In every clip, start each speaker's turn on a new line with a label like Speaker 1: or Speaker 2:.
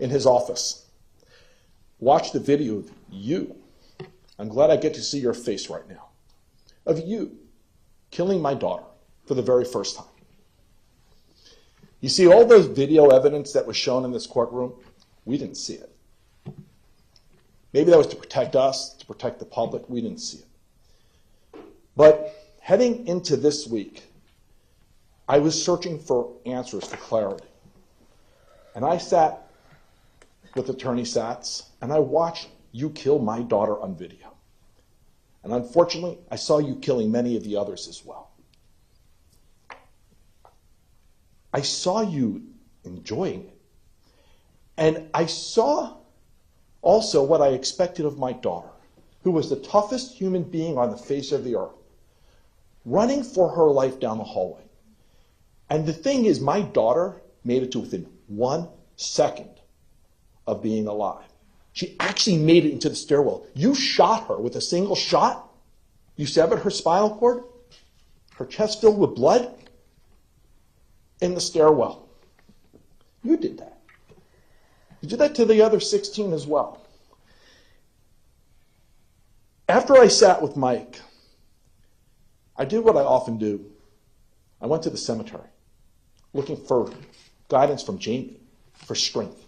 Speaker 1: in his office. Watch the video of you. I'm glad I get to see your face right now. Of you killing my daughter for the very first time. You see, all those video evidence that was shown in this courtroom, we didn't see it. Maybe that was to protect us, to protect the public. We didn't see it. But heading into this week, I was searching for answers, for clarity. And I sat with Attorney Satz, and I watched you kill my daughter on video. And unfortunately, I saw you killing many of the others as well. I saw you enjoying it. And I saw also what I expected of my daughter, who was the toughest human being on the face of the earth, running for her life down the hallway. And the thing is, my daughter made it to within 1 second of being alive. She actually made it into the stairwell. You shot her with a single shot. You severed her spinal cord, her chest filled with blood, in the stairwell. You did that. You did that to the other 16 as well. After I sat with Mike, I did what I often do. I went to the cemetery, looking for guidance from Jamie, for strength.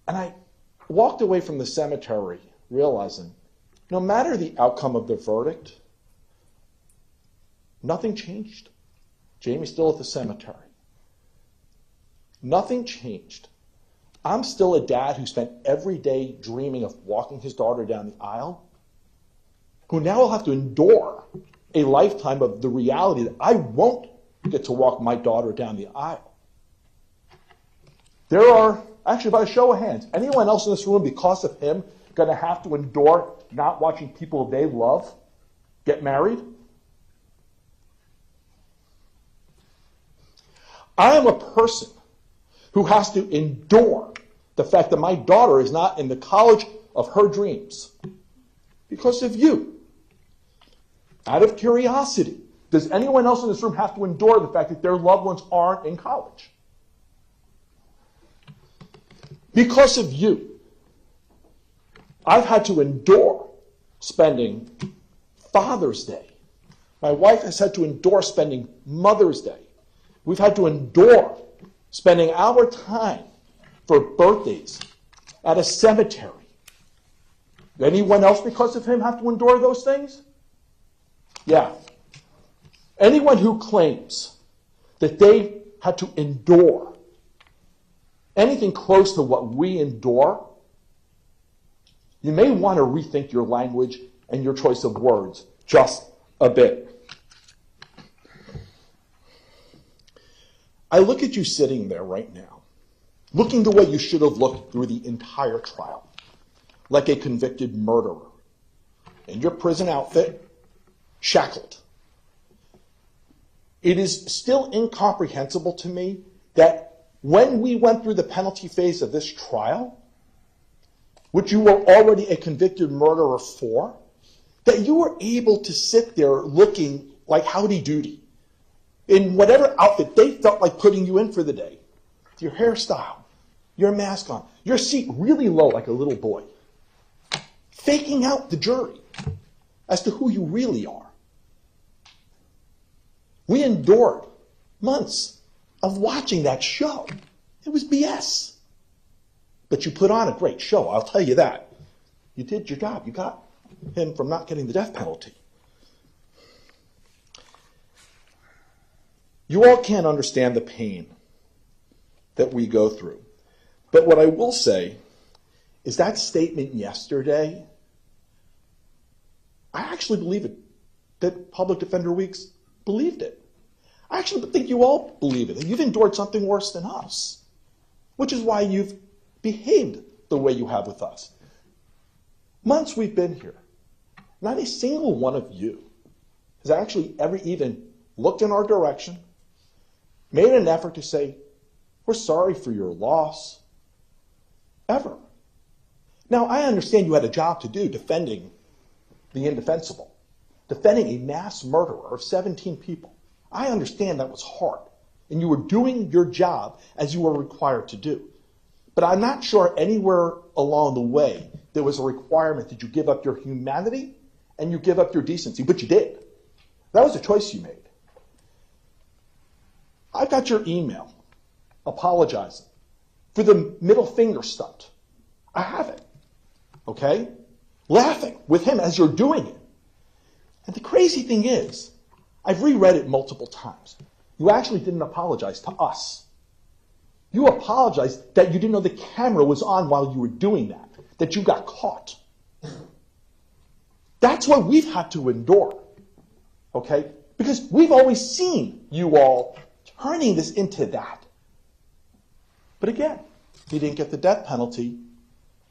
Speaker 1: And I walked away from the cemetery realizing no matter the outcome of the verdict, nothing changed. Jamie's still at the cemetery. Nothing changed. I'm still a dad who spent every day dreaming of walking his daughter down the aisle, who now will have to endure a lifetime of the reality that I won't get to walk my daughter down the aisle. There are, actually by a show of hands, anyone else in this room, because of him, going to have to endure not watching people they love get married? I am a person who has to endure the fact that my daughter is not in the college of her dreams because of you. Out of curiosity, does anyone else in this room have to endure the fact that their loved ones aren't in college? Because of you, I've had to endure spending Father's Day. My wife has had to endure spending Mother's Day. We've had to endure spending our time for birthdays at a cemetery. Anyone else, because of him, have to endure those things? Yeah. Anyone who claims that they had to endure anything close to what we endure, you may want to rethink your language and your choice of words just a bit. I look at you sitting there right now, looking the way you should have looked through the entire trial, like a convicted murderer, in your prison outfit, shackled. It is still incomprehensible to me that when we went through the penalty phase of this trial, which you were already a convicted murderer for, that you were able to sit there looking like Howdy Doody, in whatever outfit they felt like putting you in for the day. Your hairstyle, your mask on, your seat really low like a little boy. Faking out the jury as to who you really are. We endured months of watching that show. It was BS. But you put on a great show, I'll tell you that. You did your job. You got him from not getting the death penalty. You all can't understand the pain that we go through. But what I will say is that statement yesterday, I actually believe it, that Public Defender Weeks believed it. I actually think you all believe it, that you've endured something worse than us, which is why you've behaved the way you have with us. Months we've been here, not a single one of you has actually ever even looked in our direction, made an effort to say, we're sorry for your loss, ever. Now, I understand you had a job to do defending the indefensible, defending a mass murderer of 17 people. I understand that was hard, and you were doing your job as you were required to do. But I'm not sure anywhere along the way there was a requirement that you give up your humanity and you give up your decency, but you did. That was a choice you made. I got your email apologizing for the middle finger stunt. I have it, okay? Laughing with him as you're doing it. And the crazy thing is, I've reread it multiple times. You actually didn't apologize to us. You apologized that you didn't know the camera was on while you were doing that you got caught. That's what we've had to endure, okay? Because we've always seen you all turning this into that. But again, you didn't get the death penalty.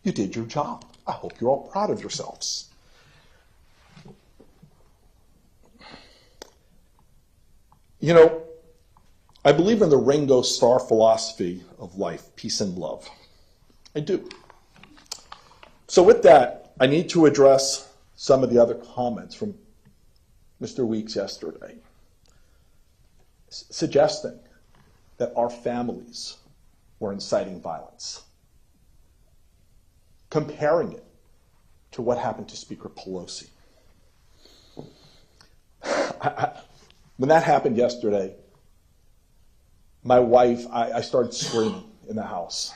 Speaker 1: You did your job. I hope you're all proud of yourselves. You know, I believe in the Ringo Starr philosophy of life, peace and love. I do. So with that, I need to address some of the other comments from Mr. Weeks yesterday, suggesting that our families were inciting violence, comparing it to what happened to Speaker Pelosi. When that happened yesterday, my wife, I started screaming in the house.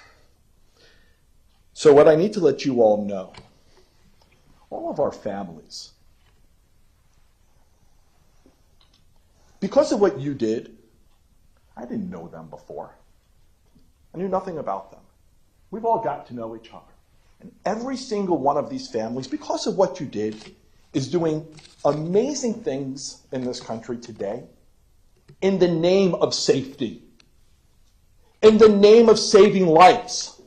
Speaker 1: So what I need to let you all know, all of our families, because of what you did, I didn't know them before. I knew nothing about them. We've all got to know each other. And every single one of these families, because of what you did, is doing amazing things in this country today in the name of safety, in the name of saving lives,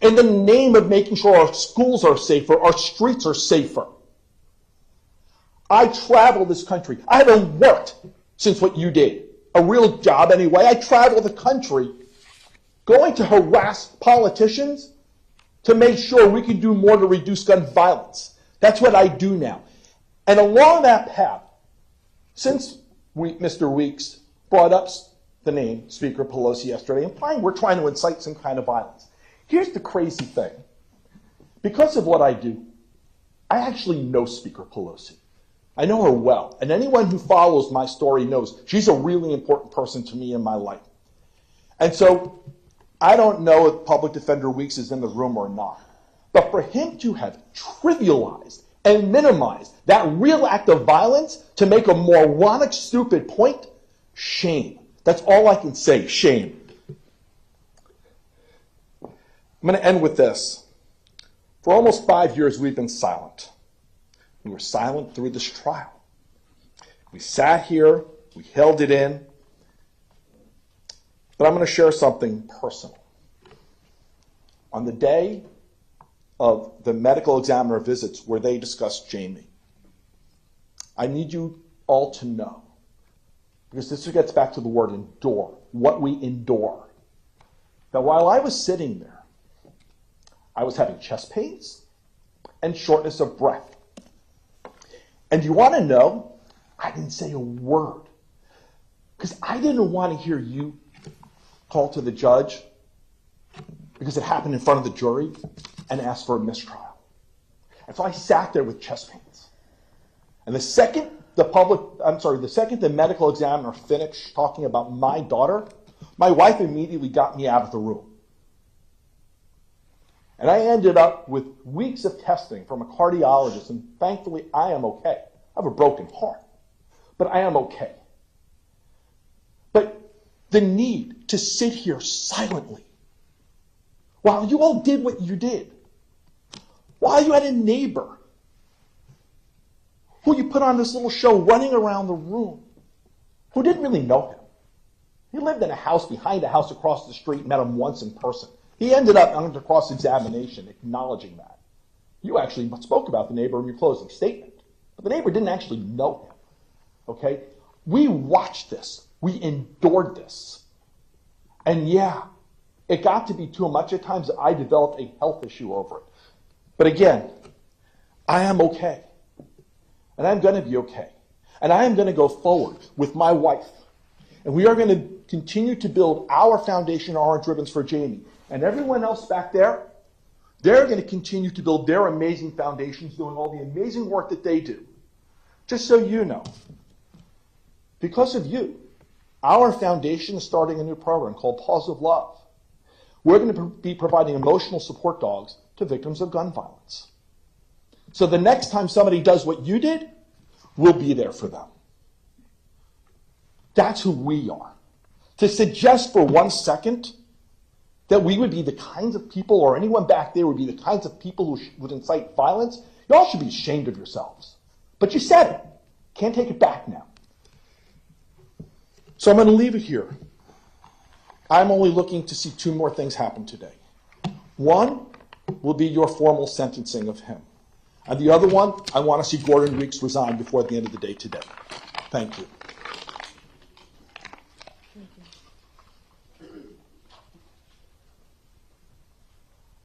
Speaker 1: in the name of making sure our schools are safer, our streets are safer. I travel this country. I haven't worked since what you did. A real job anyway. I travel the country going to harass politicians to make sure we can do more to reduce gun violence. That's what I do now. And along that path, since Mr. Weeks brought up the name Speaker Pelosi yesterday, implying we're trying to incite some kind of violence. Here's the crazy thing. Because of what I do, I actually know Speaker Pelosi. I know her well. And anyone who follows my story knows she's a really important person to me in my life. And so I don't know if Public Defender Weeks is in the room or not. But for him to have trivialized and minimized that real act of violence to make a moronic, stupid point, shame. That's all I can say, shame. I'm going to end with this. For almost 5 years, we've been silent. We were silent through this trial. We sat here, we held it in, but I'm going to share something personal. On the day of the medical examiner visits where they discussed Jamie, I need you all to know, because this gets back to the word endure, what we endure, that while I was sitting there, I was having chest pains and shortness of breath. And you want to know, I didn't say a word, because I didn't want to hear you call to the judge, because it happened in front of the jury, and ask for a mistrial. And so I sat there with chest pains. And the second the medical examiner finished talking about my daughter, my wife immediately got me out of the room. And I ended up with weeks of testing from a cardiologist, and thankfully I am okay. I have a broken heart, but I am okay. But the need to sit here silently while you all did what you did, while you had a neighbor who you put on this little show running around the room, who didn't really know him. He lived in a house behind a house across the street, met him once in person. He ended up under cross-examination acknowledging that. You actually spoke about the neighbor in your closing statement, but the neighbor didn't actually know him. Okay? We watched this. We endured this. And yeah, it got to be too much at times that I developed a health issue over it. But again, I am okay. And I'm going to be okay. And I am going to go forward with my wife. And we are going to continue to build our foundation, orange ribbons for Jamie. And everyone else back there, they're going to continue to build their amazing foundations, doing all the amazing work that they do. Just so you know, because of you, our foundation is starting a new program called Paws of Love. We're going to be providing emotional support dogs to victims of gun violence. So the next time somebody does what you did, we'll be there for them. That's who we are. To suggest for 1 second that we would be the kinds of people, or anyone back there would be the kinds of people who would incite violence, y'all should be ashamed of yourselves. But you said it. Can't take it back now. So I'm going to leave it here. I'm only looking to see 2 more things happen today. One will be your formal sentencing of him. And the other one, I want to see Gordon Weeks resign before the end of the day today. Thank you.